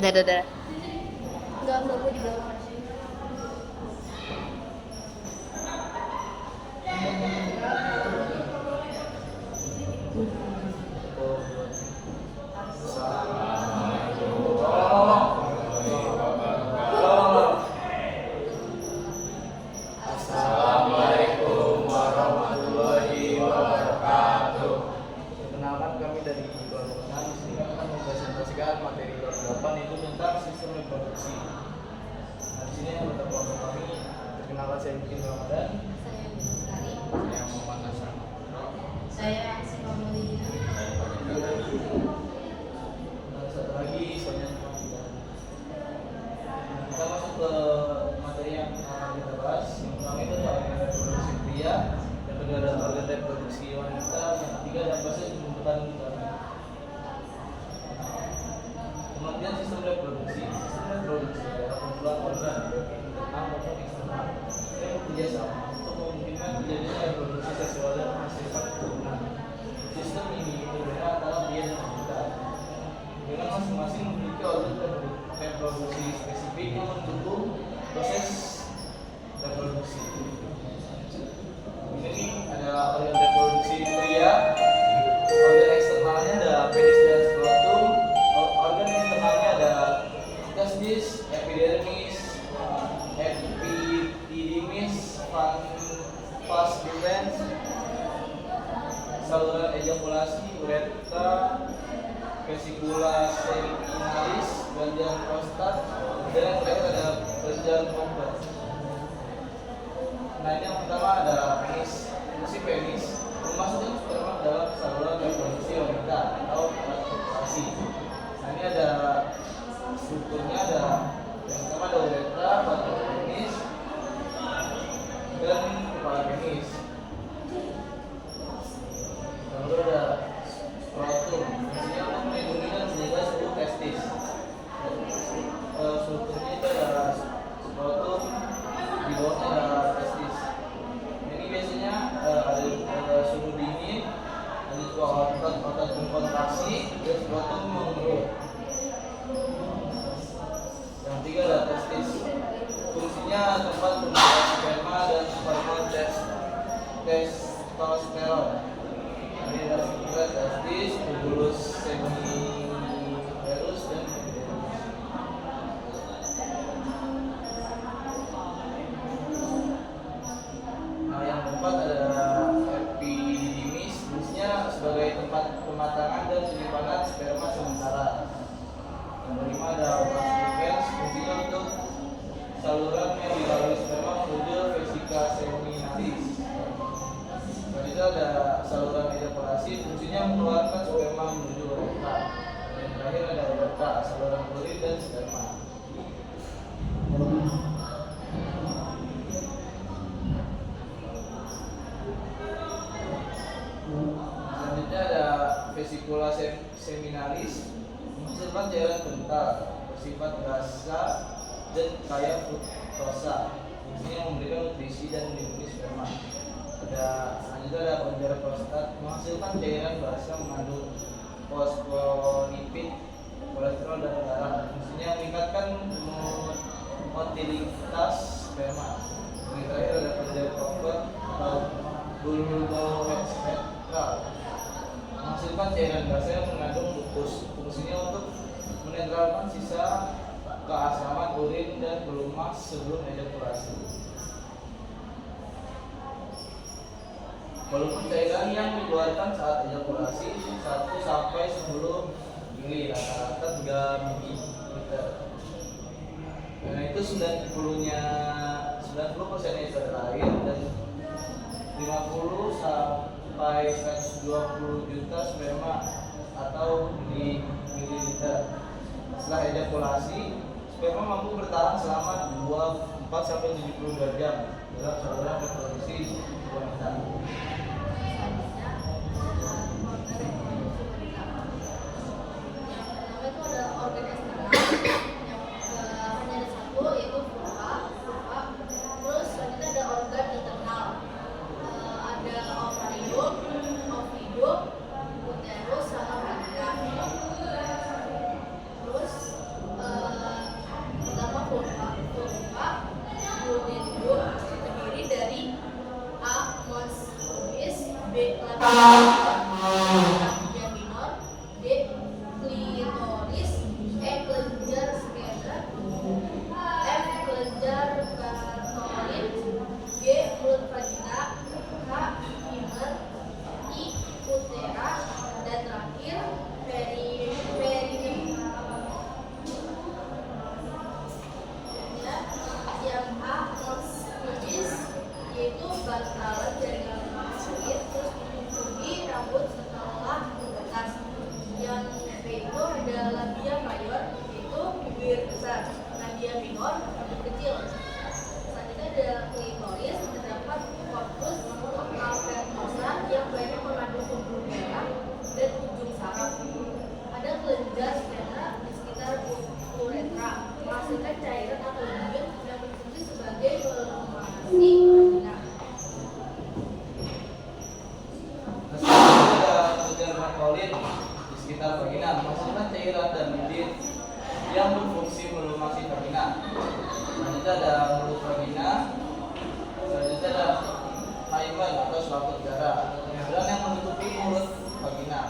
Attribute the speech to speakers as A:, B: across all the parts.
A: Dadah.
B: Enggak gue di belakang.
C: Assalamualaikum warahmatullahi wabarakatuh. Perkenalkan, kami dari kelompok 6 di sini akan mempresentasikan materi kelompok 8 yaitu tentang sistem reproduksi. Nah, di sini anggota kelompok kami perkenalkan, saya Bikin Ramadan,
B: Saya Bestari.
C: saya Muhammad Hasan.
B: Saya Asma Maulidina.
C: Dan satu lagi saya kita masuk ke materi yang akan kita bahas. Yang pertama itu adalah organ reproduksi pria, yang kedua adalah organ reproduksi wanita, yang ketiga adalah proses pembentukan kelamin. Pengertian sistem reproduksi adalah kumpulan organ baik internal maupun eksternal yang bekerja sama untuk memungkinkan terjadinya reproduksi seksual dan menghasilkan keturunan. Sistem ini berbeda antara pria dan wanita, dengan masing-masing memiliki organ reproduksi spesifik yang mendukung proses reproduksi. Ini nih ada organ reproduksi pria. Organ eksternalnya ada penis dan skrotum. Organ internalnya ada testis, epidermis, epididymis, vas deferens, saluran ejakulasi, uretra, vesikula seminalis, ganjalan prostat, dan yang terakhir ada kelenjar kompas. Nah, ini yang pertama ada penis. Fungsi penis memasukkan sperma dalam saluran reproduksi wanita atau alat reproduksi. Nah, ini ada strukturnya, ada yang pertama ada uretra, bagian penis, dan kepala penis. Lalu ada skrotum, fungsinya untuk melindungi dan menjaga seluruh testis. Strukturnya itu ada skrotum, di bawahnya ada testis. Ini biasanya ada suhu dingin, ada juga otot berkontraksi, dan skrotum mengeluh. Yang ketiga ada testis. Fungsinya tempat pembuatan sperma dan hormon testosteron. Ini ada juga testis, tubulus semiferus, dan epidermis. Nah, yang keempat ada epididymis. Fungsinya sebagai tempat pematangan dan penyimpanan sperma sementara. Yang kelima ada vas deferens. Fungsinya untuk saluran yang dilalui sperma menuju vesika seminalis. Selanjutnya ada saluran ejakulasi. Fungsinya mengeluarkan sperma menuju uretra. Dan yang terakhir ada uretra, saluran urin dan sperma. Selanjutnya ada vesikula seminalis, menghasilkan cairan kental bersifat basa dan kaya fruktosa. Fungsinya memberikan nutrisi dan melindungi sperma. Selanjutnya ada kelenjar prostat, menghasilkan cairan basa mengandung fosfolipid, kolesterol, dan garam. Fungsinya meningkatkan motilitas sperma. Yang terakhir ada kelenjar prostat atau bulbospectral, menghasilkan cairan basa yang mengandung lupus. Fungsinya untuk menetralkan sisa keasaman urin dan pelumas sebelum ejakulasi. Volume cairan yang dikeluarkan saat ejakulasi 1 sampai 10 mili, rata-rata 3 ml. Karena itu 90% itu adalah air, dan 50 sampai 120 juta sperma atau mililiter. Setelah ejakulasi, sperma mampu bertahan selama 24 sampai 72 jam dalam saluran reproduksi wanita.
B: Organ eksternal yang hanya ada satu, yaitu vulva. Terus selanjutnya ada organ internal, ada ovarium, uterus, sama vagina. Terus Nadia minor, D. Klitoris, E. Kelenjar scapular, F. Kelenjar Bartholin, G. Mulut vagina, H. Hymen, I. Utera, dan terakhir perineum. Ya, yang A. Mons pubis, yaitu bantalan jaringan kulit, terus ditutupi rambut setelah membekas. Yang B itu ada labia mayor, yaitu bibir besar. Labia minor, rambut kecil. Selanjutnya ada klitoris, terdapat corpus cavernosa yang banyak mengandung pembuluh darah dan ujung saraf. Ada kelenjar scapular di sekitar uretra, menghasilkan cairan atau limbir yang berfungsi sebagai melumasi vagina.
C: Selanjutnya ada kelenjar Bartholin di sekitar vagina, menghasilkan cairan dan bibir yang berfungsi melumasi vagina. Selanjutnya ada mulut vagina. Selanjutnya ada hymen atau selaput darah, membran yang menutupi mulut vagina.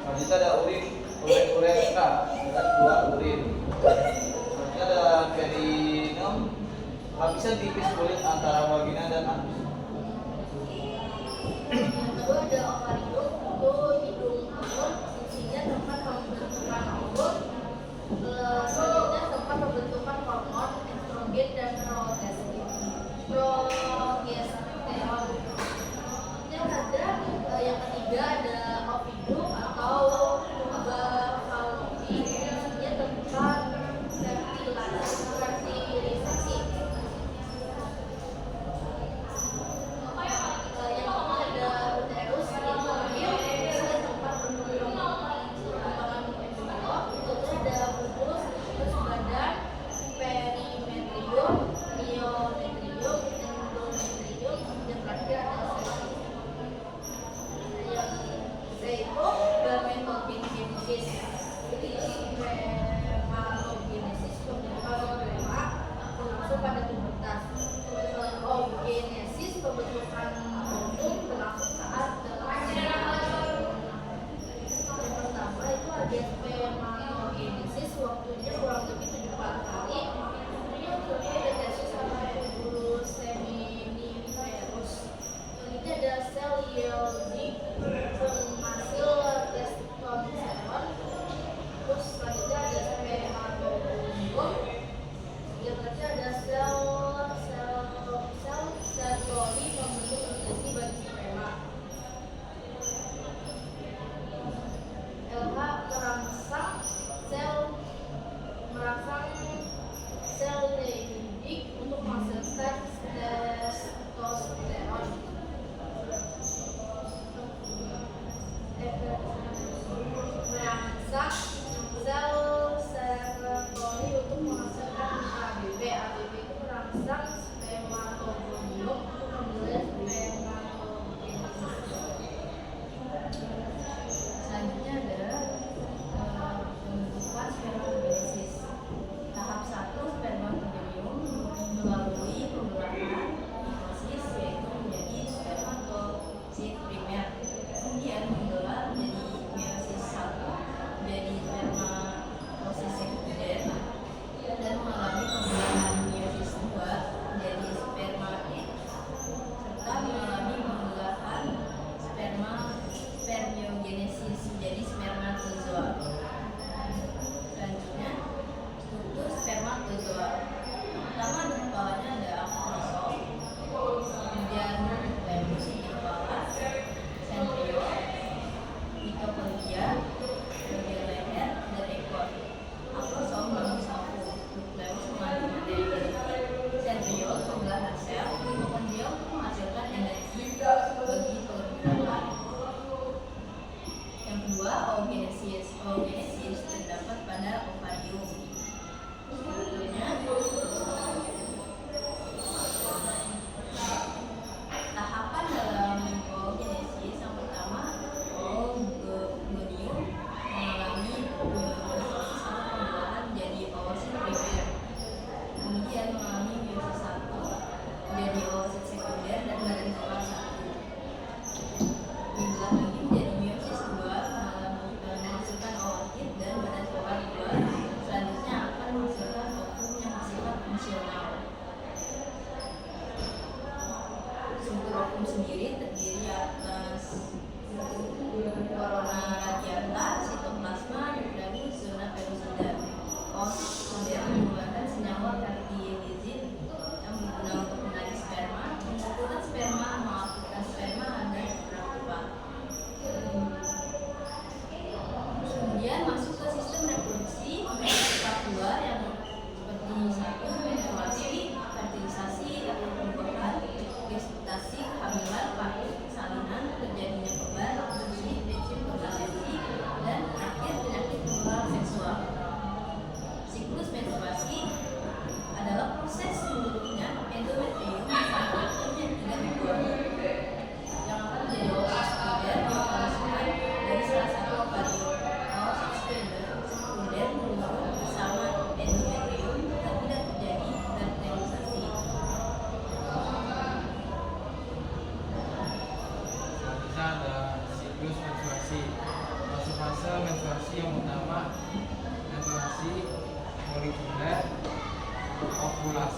C: Selanjutnya ada uretra, dan keluar urin. Selanjutnya ada perineum, lapisan tipis kulit antara vagina dan anus.
B: Yang kedua ada ovarium, itu hidung usus, fungsinya tempat pembentukan ovum. Selanjutnya tempat pembentukan hormon estrogen dan progesteron. Yang ada yang ketiga ada ovidum atau bafalopi, fungsinya tempat fertilisasi. Yang keempat ada uterus, yaitu rahim, fungsinya tempat perkembangan embryo. Selanjutnya ada pubis, terus badan, perimetrium, myometrium, dan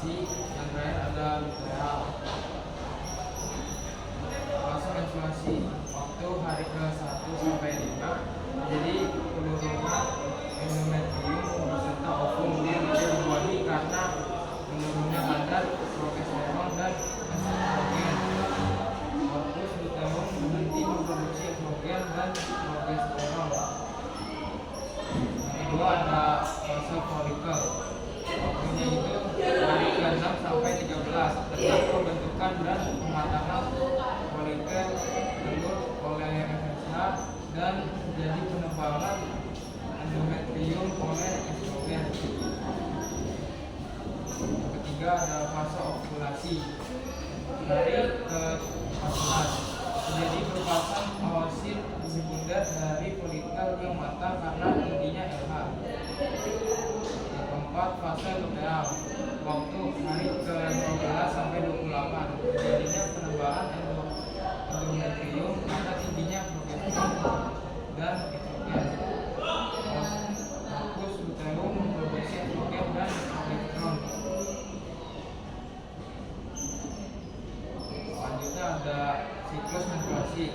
A: ovulasi, yang terakhir ada luteal. Fase menstruasi waktu hari ke-1 sampai 5. Jadi penurunan endometrium beserta ovum dia dibuahi karena menurunnya kadar progesteron dan estrogen. Korpus luteum berhenti memproduksi estrogen dan progesteron. Yang kedua ada fase folikel. Waktunya itu hari ke-6 sampai 13 tentang pembentukan dan pematangan folikel telur oleh FSH dan terjadi penebalan endometrium oleh estrogen. Yang ketiga ada fase ovulasi. Hari ke-14 terjadi pelepasan oosit sekunder dari folikel yang matang karena tingginya LH. Yang keempat fase luteal. Waktu hari ke-15 sampai 28 terjadinya penebalan endometrium karena tingginya progesteron dan estrogen. Korpus luteum memproduksi estrogen dan progesteron. Selanjutnya ada siklus menstruasi.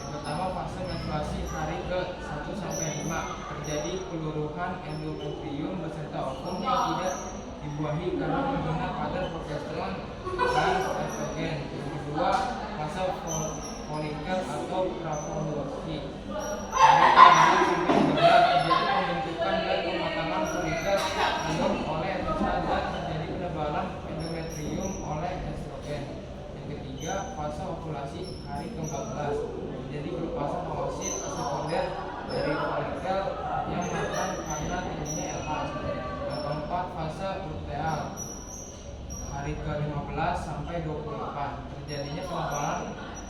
A: Yang pertama fase menstruasi hari ke-1 sampai 5 terjadi peluruhan endometrium beserta ovum yang tidak dibuahi karena menurunnya kadar progesteron dan estrogen. Yang kedua fase folikel atau prafolukasi. Hari ke-6 sampai 13 terjadi pembentukan dan pematangan folikel telur oleh FSH dan terjadi penebalan endometrium oleh estrogen. Yang ketiga fase ovulasi hari ke-14 terjadi pelepasan oosit sekunder dari folikel yang matang karena tingginya LH. Yang keempat fase luteal hari ke-15 sampai 28 terjadinya penebalan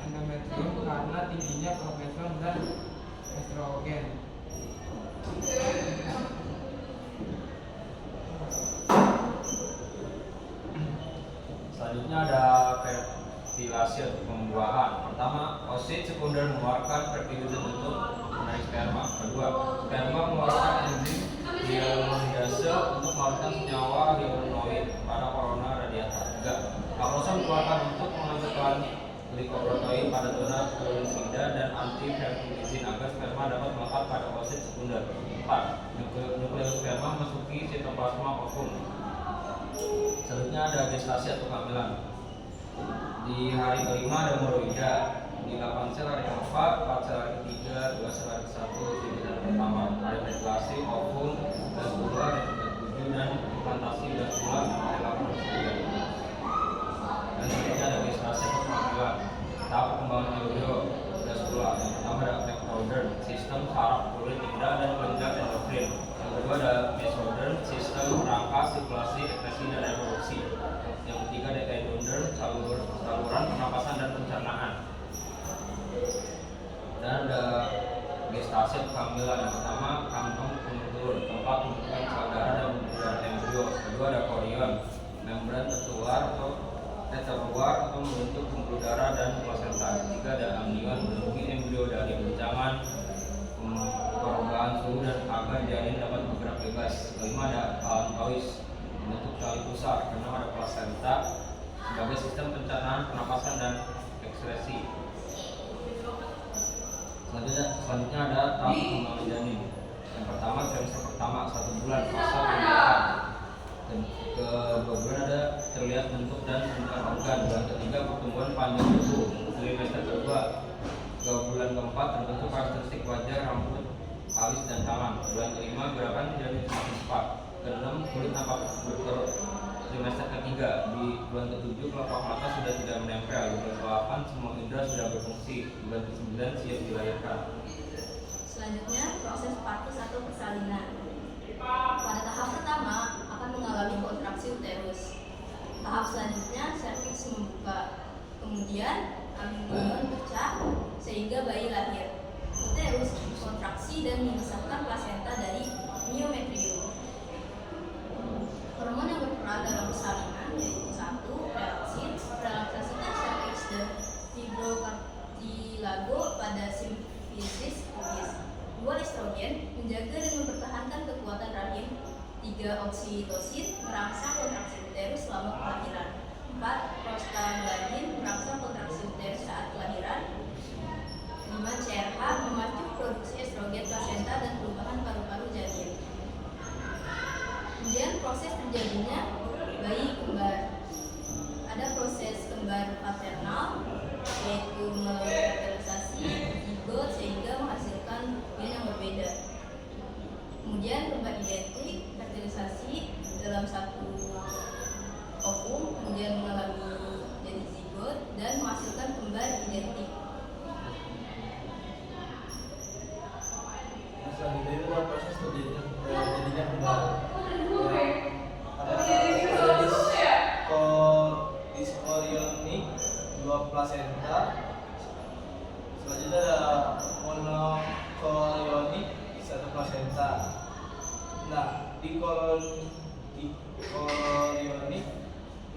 A: endometrium karena tingginya progesteron dan estrogen.
D: Selanjutnya ada fertilasi atau pembuahan. Pertama, oosit sekunder mengeluarkan fertilizer untuk menarik sperma. Kedua, sperma mengeluarkan enzim hyaluronidase untuk mengeluarkan senyawa hyaluronoid pada korona radiata. Tiga, makrosa mengeluarkan untuk menghasilkan glikoprotein pada zona klorisida dan antifertilizin agar sperma dapat melekat pada oosit sekunder. 4. Nukleus sperma memasuki sitoplasma ovum. Selanjutnya ada gestasi atau kehamilan. Di hari ke-5 ada hemoroida. Di 8 sel hari ke-4, 4 sel hari ke-3, 2 sel hari ke-1, 3 sel pertama. Ada ventilasi, ovum, gas bulan, hari ke-7 dan implantasi gas bulan hari 8 dan 9. Dan selanjutnya ada gestasi atau kehamilan. Tahap perkembangan embrio gas bulan. Yang pertama ada ectoderm, sistem saraf kulit indah dan kelenjar endokrin. Yang kedua ada mesoderm, sistem rangka sirkulasi, ekskresi dan reproduksi. Yang ketiga ada endoderm, saluran pernapasan dan pencernaan. Dan ada gestasi atau kehamilan. Yang pertama kantong telur, tempat pembentukan sel darah dan pembuluh embrio. Kedua ada korion, membran tertular atau terluar atau membentuk pembuluh darah dan plasenta. Ketiga ada amnion, melindungi embrio dari guncangan, perubahan suhu dan agar janin dapat bergerak bebas. Kelima ada alanthois, membentuk tali pusar. Keenam ada plasenta sebagai sistem pencernaan, pernapasan dan ekskresi. Selanjutnya ada tahap perkembangan janin. Yang pertama trimester pertama 1 bulan fase pembentukan. Kedua bulan ada terlihat bentuk dan pembentukan organ. Bulan ketiga pertumbuhan panjang tubuh. Trimester kedua ke bulan keempat terbentuk karakteristik wajah, rambut, alis dan tangan. Bulan kelima gerakan janin semakin cepat. Keenam kulit nampak berkerut. Trimester ketiga di bulan ke-7 kelopak mata sudah tidak menempel. Di bulan ke-8 semua indera sudah berfungsi. Bulan ke-9 siap dilahirkan.
B: Selanjutnya proses partus atau persalinan. Pada tahap pertama akan mengalami kontraksi uterus. Tahap selanjutnya serviks membuka. Kemudian amnion pecah sehingga bayi lahir. Uterus kontraksi dan memisahkan plasenta dari miometrium. Hormon yang berperan dalam persalinan yaitu 1. Relaksin, relaksasikan serviks dan fibrokartilago pada simfisis pubis. 2. Estrogen, menjaga dan mempertahankan kekuatan rahim. 3. Oksitosin, merangsang kontraksi uterus. uterus selama kelahiran. 4. Prostaglandin merangsang kontraksi uterus saat kelahiran. 5. CRH memacu produksi estrogen plasenta dan perubahan paru-paru janin. Kemudian proses terjadinya bayi kembar. Ada proses kembar paternal, yaitu melalui fertilisasi zigot sehingga menghasilkan gen yang berbeda. Kemudian kembar identik, fertilisasi dalam satu ovum, kemudian mengalami jadi zigot dan menghasilkan kembar identik.
C: Selanjutnya itu adalah proses terjadinya kembar. Ada diskorionik 2 plasenta. Selanjutnya ada monokorionik 1 plasenta. Nah, dikorionik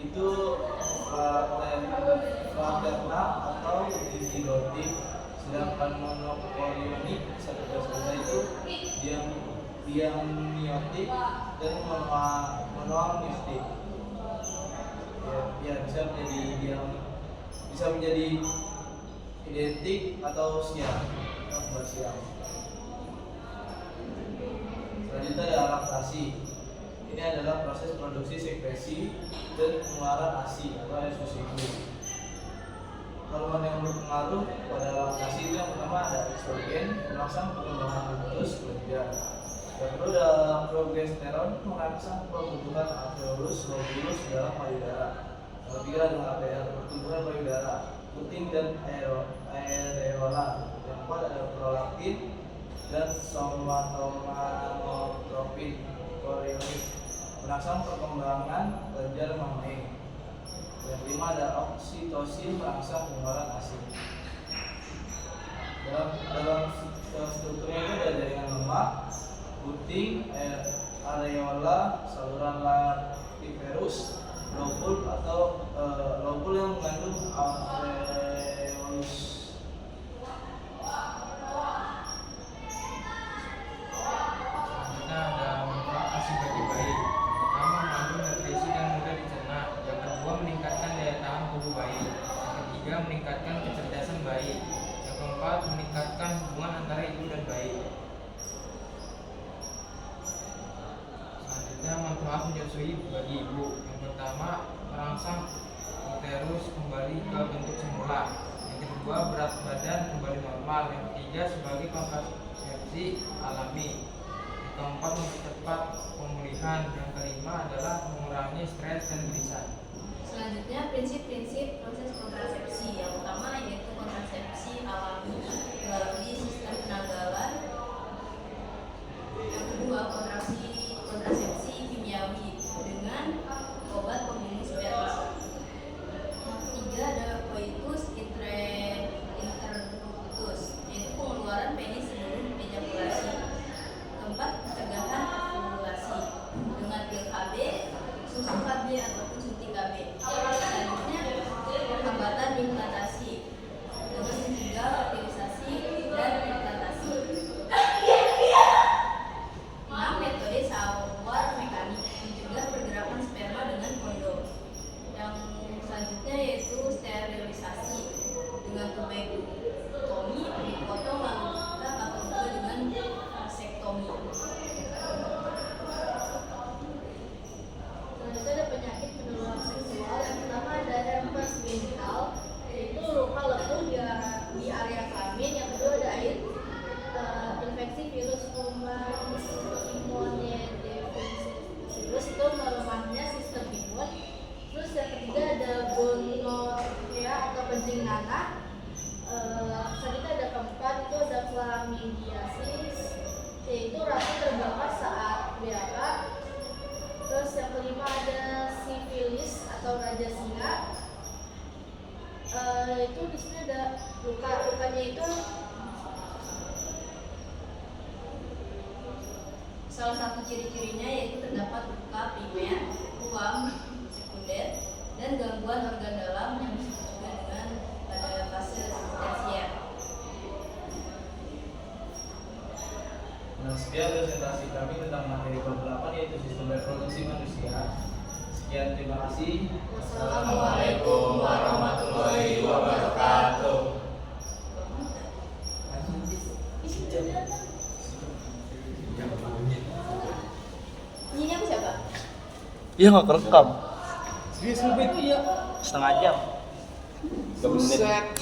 C: itu fraternal atau dizigotik, sedangkan monokorionik 1 plasenta itu diamniotik dan monoamniotik. Ya, bisa menjadi identik atau siam. Selanjutnya ada laktasi. Ini adalah proses produksi sekresi dan pengeluaran ASI atau air susu ibu. Hormon yang berpengaruh pada laktasi itu yang pertama ada estrogen, merangsang perkembangan uterus kelenjar. Yang kedua adalah progesteron, merangsang pertumbuhan alveolus lobulus dalam payudara. Yang ketiga adalah APR, pertumbuhan payudara, puting dan areola. Yang keempat ada prolaktin dan somatotropin korionik, merangsang perkembangan kelenjar mamae. Yang kelima ada oksitosin, merangsang pengeluaran ASI. Dalam strukturnya itu ada jaringan lemak, puting, areola, saluran lactiferus, lobul atau lobul yang mengandung alveolus.
A: Selanjutnya ada manfaat ASI bagi bayi. Pertama, mengandung nutrisi dan mudah dicerna. Yang kedua, meningkatkan daya tahan tubuh bayi. Yang ketiga, meningkatkan kecerdasan bayi. Yang keempat, meningkatkan hubungan antara ibu dan bayi. Selanjutnya, manfaat menyusui bagi ibu. Yang pertama, merangsang uterus kembali ke bentuk semula. Yang kedua, berat badan kembali normal. Yang ketiga, sebagai kontrasepsi alami. Yang keempat, mempercepat pemulihan. Yang kelima adalah mengurangi stres dan gelisah.
B: Selanjutnya prinsip-prinsip proses kontrasepsi. Yang pertama yaitu kontrasepsi alami melalui sistem penanggalan. Yang kedua kontrasepsi kimiawi dengan obat pembunuh sperma. Yang ketiga ada coitus interruptus, yaitu pengeluaran penis sebelum ejakulasi. Keempat, pencegahan ovulasi dengan pil KB, susu KB ataupun suntik KB. Selanjutnya penghambatan implantasi dengan mencegah fertilisasi dan implantasi. 6. Metode shower mekanik mencegah pergerakan sperma dengan kondom. Yang selanjutnya yaitu sterilisasi dengan tubektomi, dipotong lalu diikat atau juga dengan vasektomi. Selanjutnya ada penyakit menular seksual. Yang pertama ada herpes genital, yaitu luka lepuh di area kelamin. Yang kedua ada infeksi virus human immunodeficiency, itu melemahnya sistem imun. Terus yang ketiga ada gonorrhea atau kencing nanah. Selanjutnya ada keempat itu ada chlamydiasis, yaitu rasa terbakar saat BAK. Terus yang kelima ada sifilis atau raja singa. Itu di sini ada lukanya itu salah satu ciri-cirinya yaitu terdapat luka primer, ruam sekunder, dan gangguan organ dalam yang disebut juga dengan pada fase tersier.
C: Nah, sekian presentasi kami tentang materi kelas 8 yaitu sistem reproduksi manusia. Sekian. Sekian, terima kasih.
B: Wassalamualaikum warahmatullahi wabarakatuh. Ini apa siapa?
C: Iya nggak kerekam.
A: Serius lu, Bet?
C: Setengah jam.
A: Buset.